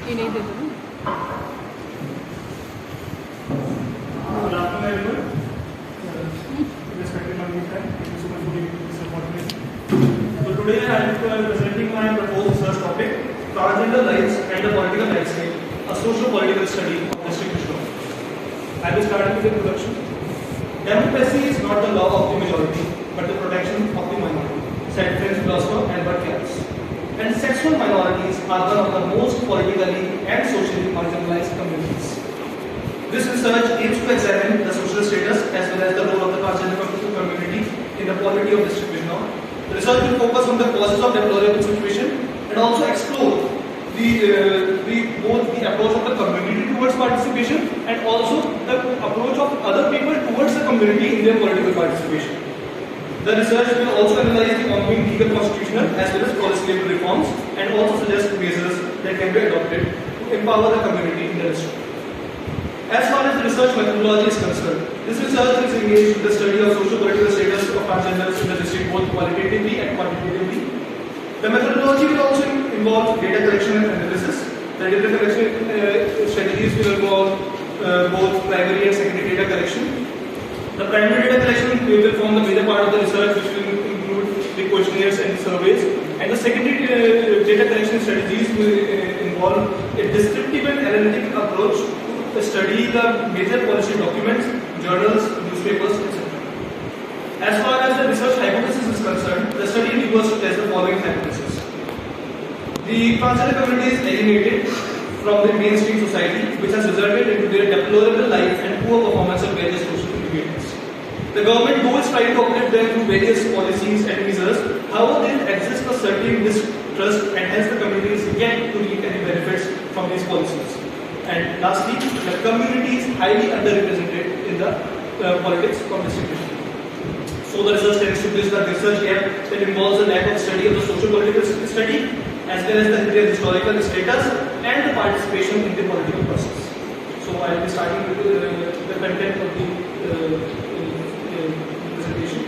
ये नहीं देते ना। Good afternoon, everyone. Respected my time, thank you so much for giving me this opportunity. So today I am presenting my proposed research topic: transgender rights and the political landscape, a socio-political study of district Kishore. I will start with the introduction. Democracy is not the law of the majority, but the protection of the minority, said French philosopher Albert Camus. And sexual minorities are one of the most politically and socially marginalized communities. This research aims to examine the social status as well as the role of the transgender community in the polity of district Bijnor. The research will focus on the causes of deplorable situation and also explore both the approach of the community towards participation and also the approach of other people towards the community in their political participation. The research will also analyze the ongoing legal, constitutional as well as policy level reforms and also suggest measures that can be adopted to empower the community in the district. As far as the research methodology is concerned, this research is engaged with the study of socio-political status of transgenders in the district both qualitatively and quantitatively. The methodology will also involve data collection and analysis. The data collection strategies will involve both primary and secondary data collection. The primary data collection will form the major part of the research, which will include the questionnaires and the surveys. And the secondary data collection strategies will involve a descriptive and analytical approach to study the major policy documents, journals, newspapers, etc. As far as the research hypothesis is concerned, the study endeavors to test the following hypothesis. The transgender community is alienated from the mainstream society, which has resulted into their deplorable life and poor performance of various social indicators. The government, though is trying to uplift them through various policies and measures, however, there exists a certain distrust and hence the community is yet to reap any benefits from these policies. And lastly, the community is highly underrepresented in the politics of distribution. So the research tends to bridge the research gap that involves the lack of study of the social-political study as well as their historical status and the participation in the political process. So I will be starting with the content of the presentation.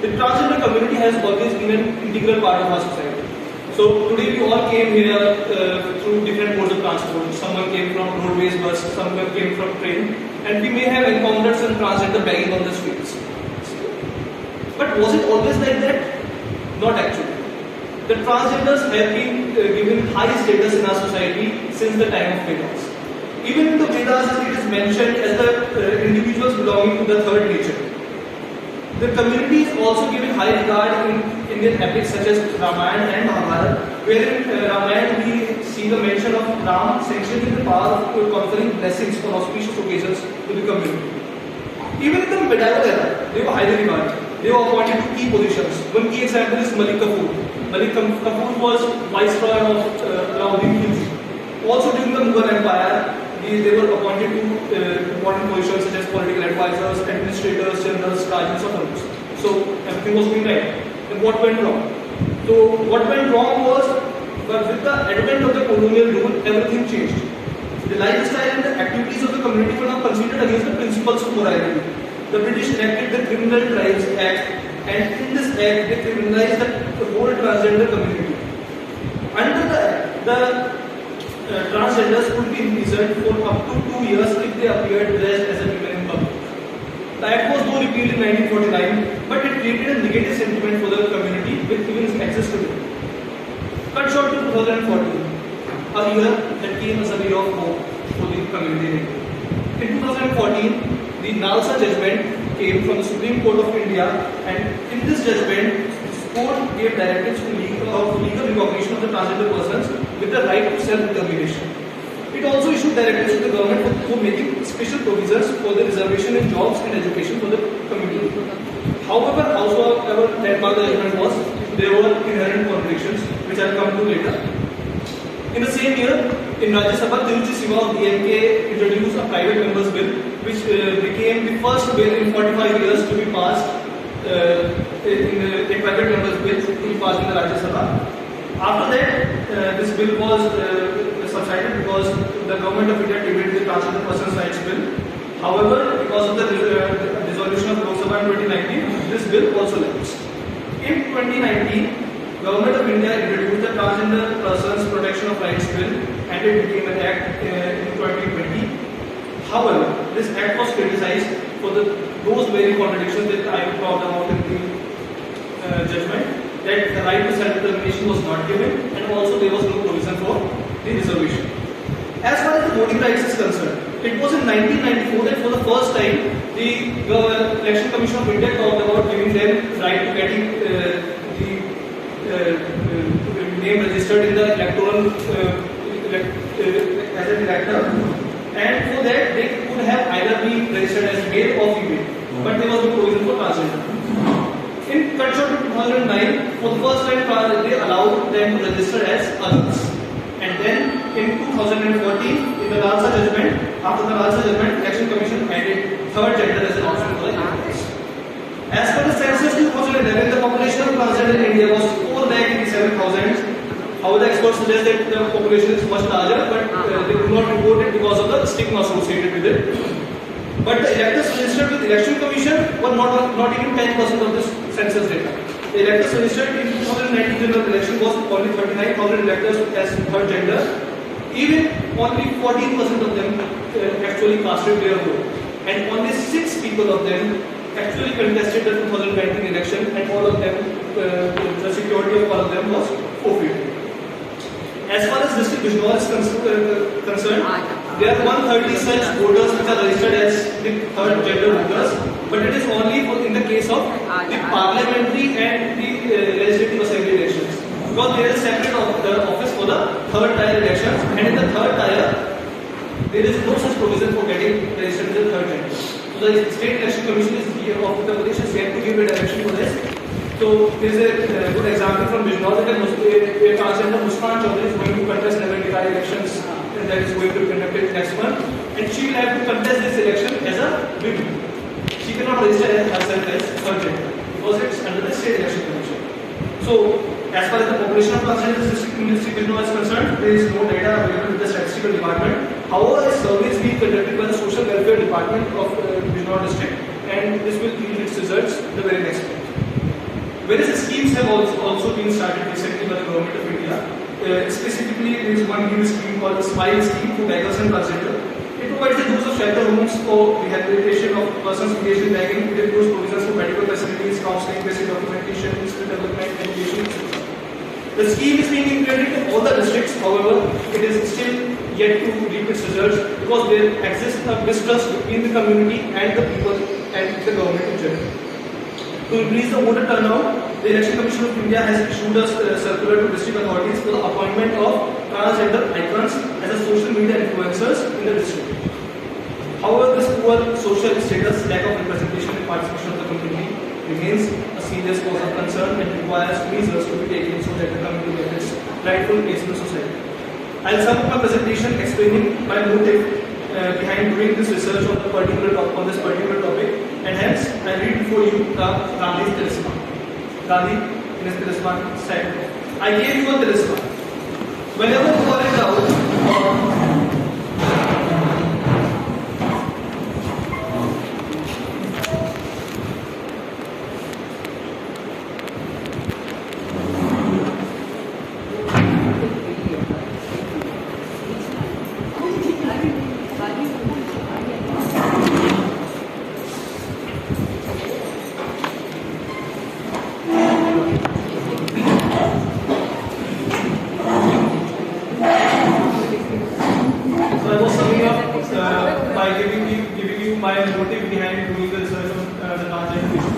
The transgender community has always been an integral part of our society. So today we all came here through different modes of transport. Someone came from roadways bus, someone came from train, and we may have encountered some transgender begging on the streets. But was it always like that? Not actually. The transgenders have been given high status in our society since the time of Vedas. Even in the Vedas, it is mentioned as the individuals belonging to the third nature. The community is also given high regard in Indian epics such as Ramayana and Mahabharata, where in Ramayana we see the mention of Ram sanctioning the power of conferring blessings for auspicious occasions to the community. Even in the medieval era, they were highly regarded. They were appointed to key positions. One key example is Malik Kafur. Malik Kafur was viceroy of Alauddin Khilji. Also during the Mughal Empire, they were appointed to important positions such as political advisors, administrators, generals, sergeants, or others. So everything was going right. And what went wrong? So what went wrong was, but with the advent of the colonial rule, everything changed. The lifestyle and the activities of the community were now considered against the principles of morality. The British enacted the Criminal Trials Act, and in this act they criminalized the whole transgender community. Under the act, the transgenders could be imprisoned for up to 2 years if they appeared dressed as a woman in public. The act was though repealed in 1949, but it created a negative sentiment for the community which even exists today. Cut short to 2014, a year that came as a year of hope for the community. In 2014, the Nalsa judgment came from the Supreme Court of India, and in this judgment, the court gave directives to legal recognition of the transgender persons with the right to self-determination. It also issued directives to the government for making special provisions for the reservation in jobs and education for the community. However, that part of the judgment was, there were inherent contradictions, which I will come to later. In the same year, in Rajya Sabha, Tiruchi Siva of DMK introduced a private members bill, which became the first bill in 45 years to be passed in a private members bill to be passed in the Rajya Sabha. After that, this bill was subsided because the government of India debated the transgender persons' rights bill. However, because of the resolution of Lok Sabha in 2019, this bill also lapsed. In 2019, Government of India introduced the Transgender Persons Protection of Rights Bill, and it became an act in 2020. However, this act was criticized for those very contradictions that I talked about in the judgment, that the right to self-determination was not given, and also there was no provision for the reservation. As far as the voting rights is concerned, it was in 1994 that for the first time the Election Commission of India talked about giving them right to getting the name registered in the electoral as an elector, and for that they could have either been registered as male or female, but there was no provision for transgender. In Constitution 2009, for the first time they allowed them to register as others. And then in 2014, in the Lalsa judgment, after the Lalsa judgment, Election Commission added third gender as an option for the electors. As per the census 2011, the population of transgender in India was 4,87,000. However, the experts suggest that the population is much larger, but they do not report it because of the stigma associated with it. But the electors registered with the Election Commission were not even 10% of this census data. The electors registered in 2019 general election was only 39,000 electors as third gender. Even only 14% of them actually casted their vote, and only 6 people of them actually contested the 2019 election, and all of them, the security of all of them was forfeited. As far as district Bijnor is concerned, there are 130 such voters which are registered as the third gender voters, but it is only in the case of the parliamentary and the legislative assembly elections, because there is a separate office for the third tier elections, and in the third tier there is no such provision for getting registered as the third gender. So the State Election Commission is here of Uttar Pradesh is yet to give a direction for this. So there is a good example from Bijnor that a transgender Muskan Chaudhary is going to contest 75 elections, and that is going to be conducted next month, and she will have to contest this election as a woman. She cannot register herself as third gender because it's under the State Election Commission. So as far as the population of transgender district Bijnor is concerned, there is no data available with the statistical department. However, a survey is being conducted by the social welfare department of Bijnor district, and this will yield its results the very next month. Various schemes have also been started recently by the government of India. Specifically, there is one new scheme called the SMILE scheme for beggars and transgender. It provides the use of shelter homes for rehabilitation of persons engaged in begging. It includes provisions for medical facilities, counseling, basic documentation, skill development, education, etc. The scheme is being implemented in all the districts. However, it is still yet to reap its results because there exists a mistrust between the community and the people and the government in general. To increase the voter turnout, the Election Commission of India has issued a circular to district authorities for the appointment of transgender icons as a social media influencers in the district. However, this poor social status, lack of representation and participation of the community remains a serious cause of concern and requires measures to be taken so that the community gets its rightful place in the society. I'll sum up my presentation explaining my motive behind doing this research on this particular topic, and hence I read before you Gandhi's talisman. Gandhi in his talisman said, "I gave you a talisman. Whenever you are in doubt my motive behind doing the research on the transgender issue,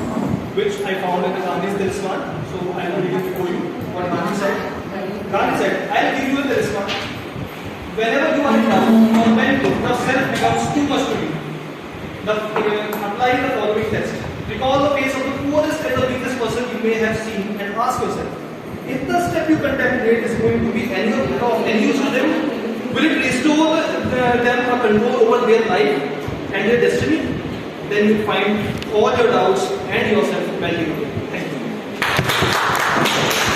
which I found in the Gandhi's talisman. So I will read it for you. What Gandhi said. Gandhi said, "I will give you a talisman. Whenever you are in doubt or when the self becomes too much to you, apply the following test. Recall the face of the poorest and the weakest person you may have seen and ask yourself, if the step you contemplate is going to be of any use to them, will it restore them a control over their life and their destiny? Then you find all your doubts and yourself valuable." Thank you.